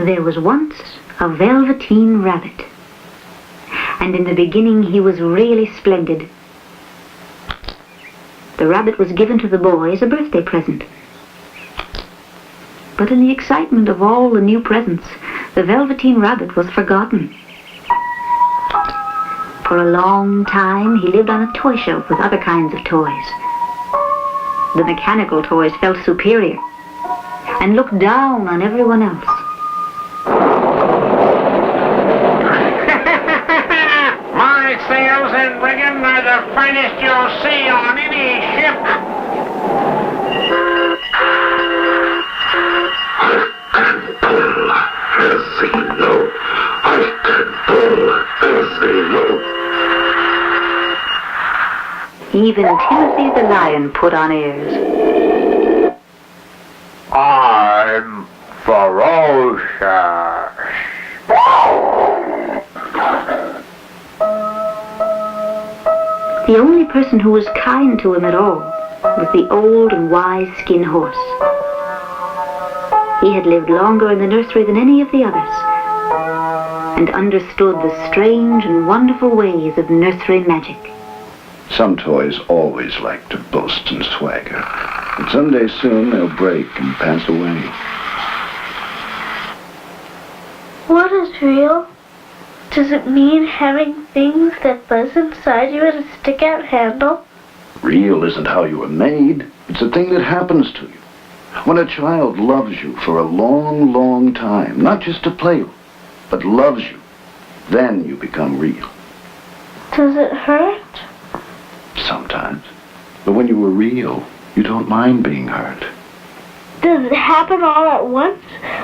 There was once a Velveteen rabbit, and in the beginning he was really splendid. The rabbit was given to the boy as a birthday present. But in the excitement of all the new presents, the Velveteen rabbit was forgotten. For a long time he lived on a toy shelf with other kinds of toys. The mechanical toys felt superior and looked down on everyone else. My sails and rigging are the finest you'll see on any ship. I can pull heavy load. I can pull heavy load. Even Timothy the lion put on airs. I'm ferocious. The only person who was kind to him at all was the old and wise Skin Horse. He had lived longer in the nursery than any of the others, and understood the strange and wonderful ways of nursery magic. Some toys always like to boast and swagger, but someday soon they'll break and pass away. What is real? Does it mean having things that buzz inside you with a stick-out handle? Real isn't how you were made. It's a thing that happens to you. When a child loves you for a long, long time, not just to play with, but loves you, then you become real. Does it hurt? Sometimes. But when you were real, you don't mind being hurt. Does it happen all at once?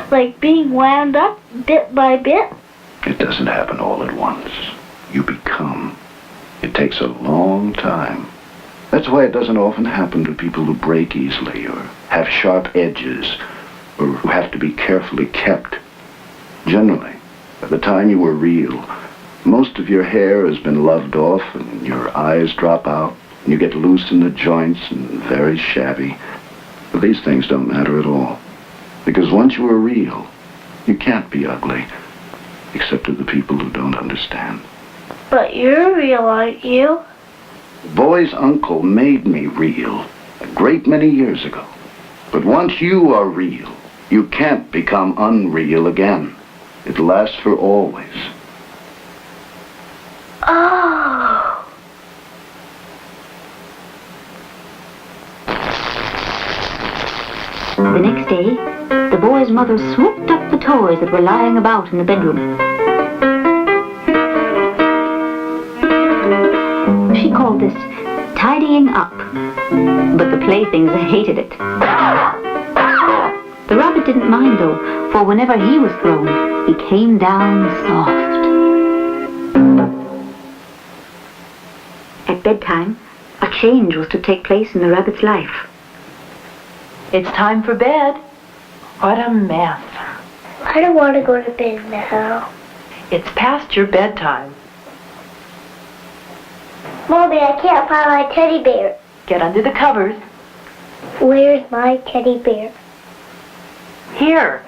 Like being wound up bit by bit? It doesn't happen all at once. You become. It takes a long time. That's why it doesn't often happen to people who break easily or have sharp edges or who have to be carefully kept. Generally, by the time you were real, most of your hair has been loved off and your eyes drop out and you get loose in the joints and very shabby. But these things don't matter at all. Because once you are real, you can't be ugly, except to the people who don't understand. But you're real, aren't you? Boy's uncle made me real a great many years ago. But once you are real, you can't become unreal again. It lasts for always. Oh. The next day, the boy's mother swooped up the toys that were lying about in the bedroom. She called this tidying up, but the playthings hated it. The rabbit didn't mind though, for whenever he was thrown, he came down soft. At bedtime, a change was to take place in the rabbit's life. It's time for bed. What a mess. I don't want to go to bed now. It's past your bedtime. Mommy, I can't find my teddy bear. Get under the covers. Where's my teddy bear? Here.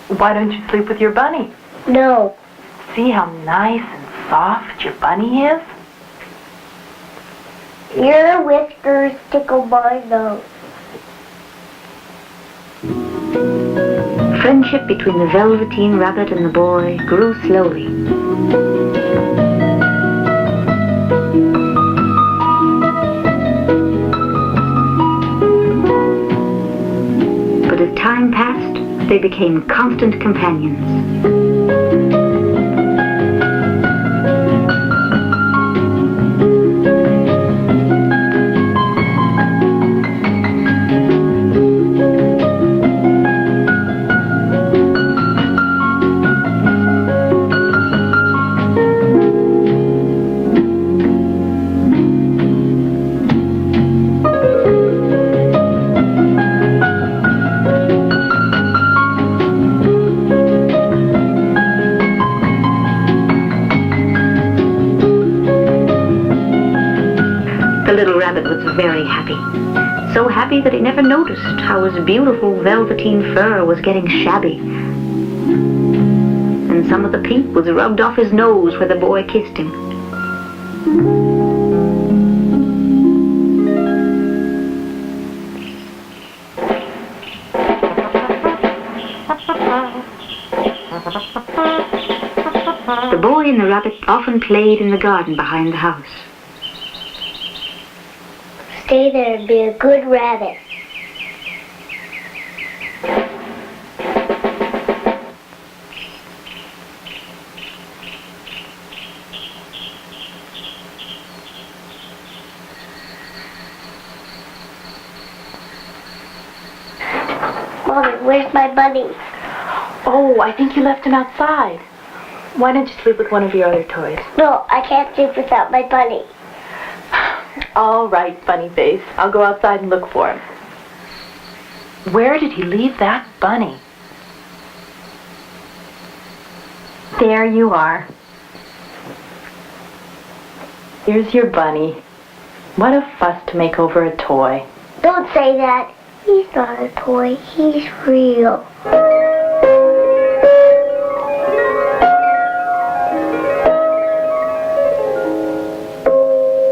Why don't you sleep with your bunny? No. See how nice and soft your bunny is? Your whiskers tickle my nose. Friendship between the Velveteen rabbit and the boy grew slowly. But as time passed, they became constant companions. rabbit was very happy. So happy that he never noticed how his beautiful velveteen fur was getting shabby. And some of the pink was rubbed off his nose where the boy kissed him. The boy and the rabbit often played in the garden behind the house. Stay there and be a good rabbit. Mommy, where's my bunny? Oh, I think you left him outside. Why don't you sleep with one of your other toys? No, I can't sleep without my bunny. All right, Bunny Face. I'll go outside and look for him. Where did he leave that bunny? There you are. Here's your bunny. What a fuss to make over a toy. Don't say that. He's not a toy. He's real.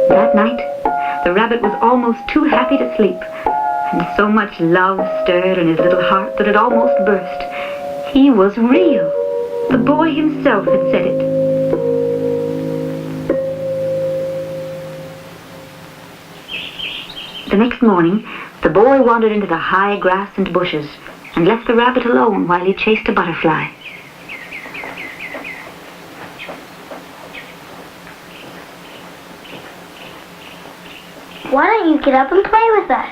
That night, the rabbit was almost too happy to sleep, and so much love stirred in his little heart that it almost burst. He was real. The boy himself had said it. The next morning, the boy wandered into the high grass and bushes and left the rabbit alone while he chased a butterfly. Why don't you get up and play with us?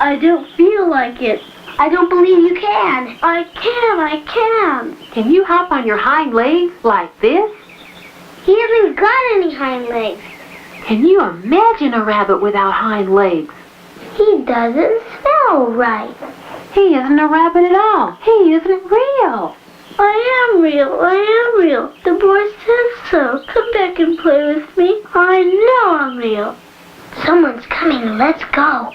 I don't feel like it. I don't believe you can. I can. Can you hop on your hind legs like this? He hasn't got any hind legs. Can you imagine a rabbit without hind legs? He doesn't smell right. He isn't a rabbit at all. He isn't real. I am real. The boy says so. Come back and play with me. I know I'm real. Someone's coming. Let's go.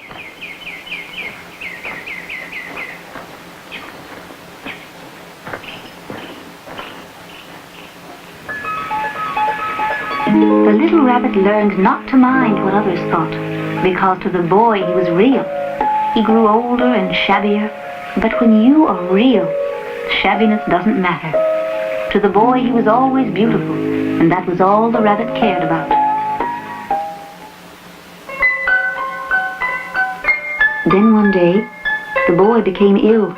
The little rabbit learned not to mind what others thought, because to the boy he was real. He grew older and shabbier, but when you are real, shabbiness doesn't matter. To the boy he was always beautiful, and that was all the rabbit cared about. Then one day, the boy became ill.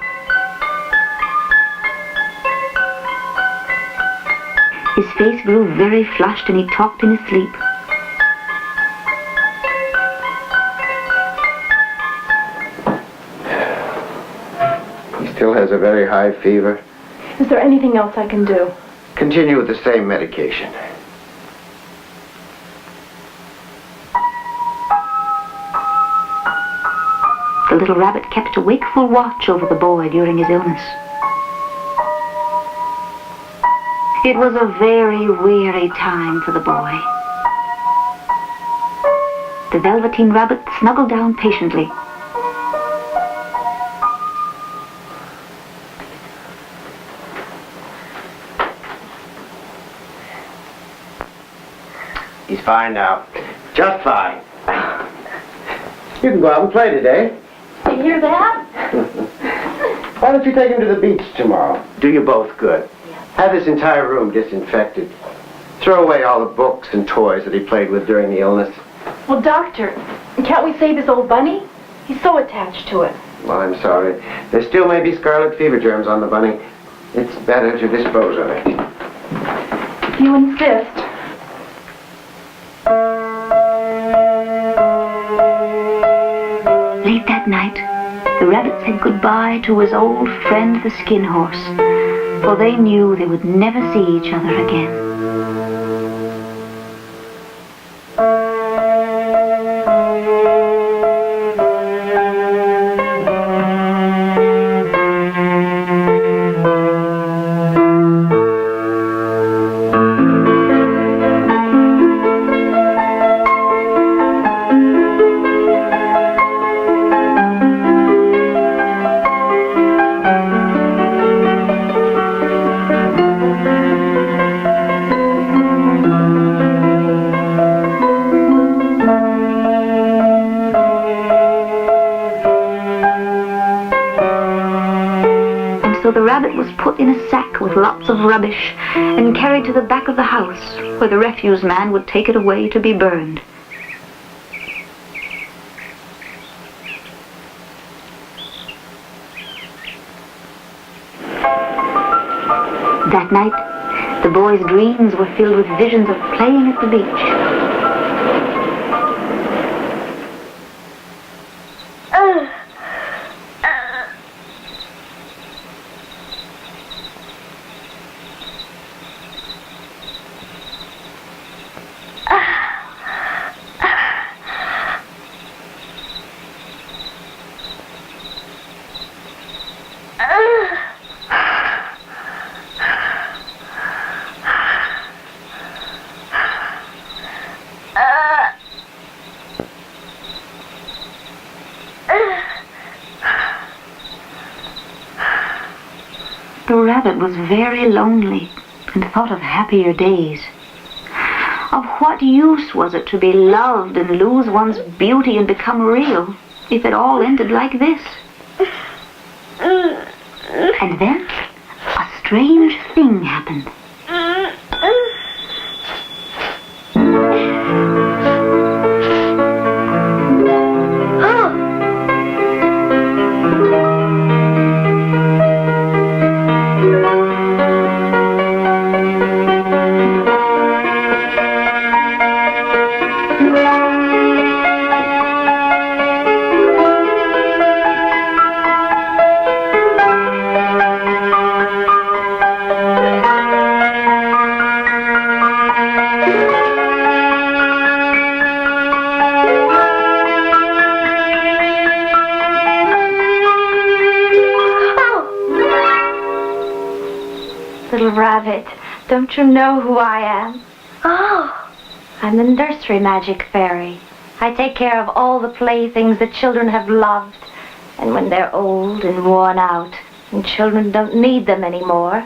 His face grew very flushed and he talked in his sleep. He still has a very high fever. Is there anything else I can do? Continue with the same medication. The little rabbit kept a wakeful watch over the boy during his illness. It was a very weary time for the boy. The Velveteen Rabbit snuggled down patiently. He's fine now. Just fine. You can go out and play today. You hear that? Why don't you take him to the beach tomorrow? Do you both good. Have this entire room disinfected. Throw away all the books and toys that he played with during the illness. Well, Doctor, can't we save his old bunny? He's so attached to it. Well, I'm sorry. There still may be scarlet fever germs on the bunny. It's better to dispose of it. If you insist. Late that night, the rabbit said goodbye to his old friend the skin horse, for they knew they would never see each other again. So the rabbit was put in a sack with lots of rubbish and carried to the back of the house, where the refuse man would take it away to be burned. That night, the boy's dreams were filled with visions of playing at the beach. The rabbit was very lonely and thought of happier days. Of what use was it to be loved and lose one's beauty and become real if it all ended like this? And then a strange thing happened. Little rabbit, don't you know who I am? Oh. I'm the nursery magic fairy. I take care of all the playthings that children have loved. And when they're old and worn out, and children don't need them anymore,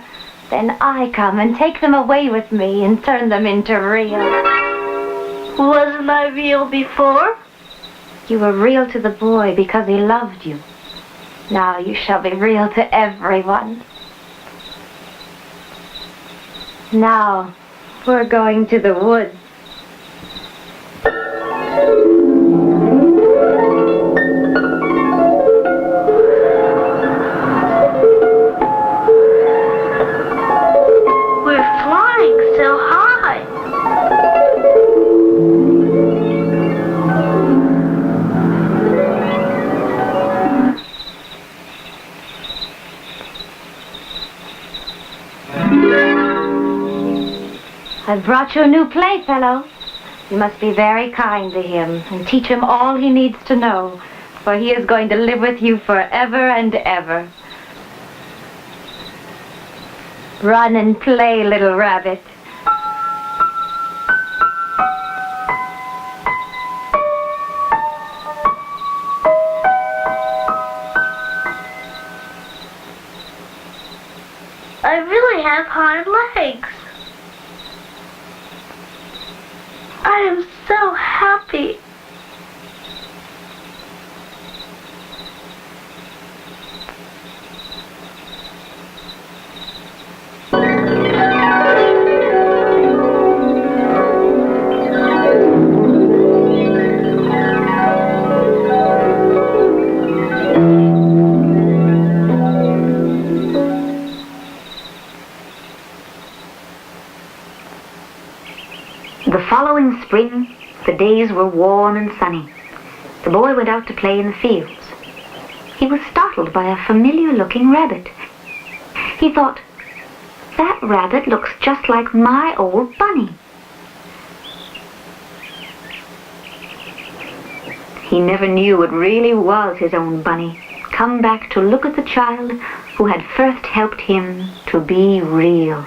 then I come and take them away with me and turn them into real. Wasn't I real before? You were real to the boy because he loved you. Now you shall be real to everyone. Now, we're going to the woods. We're flying so high. I've brought you a new playfellow. You must be very kind to him and teach him all he needs to know, for he is going to live with you forever and ever. Run and play, little rabbit. I really have hind legs. I am so happy. The following spring, the days were warm and sunny. The boy went out to play in the fields. He was startled by a familiar-looking rabbit. He thought, that rabbit looks just like my old bunny. He never knew it really was his own bunny, come back to look at the child who had first helped him to be real.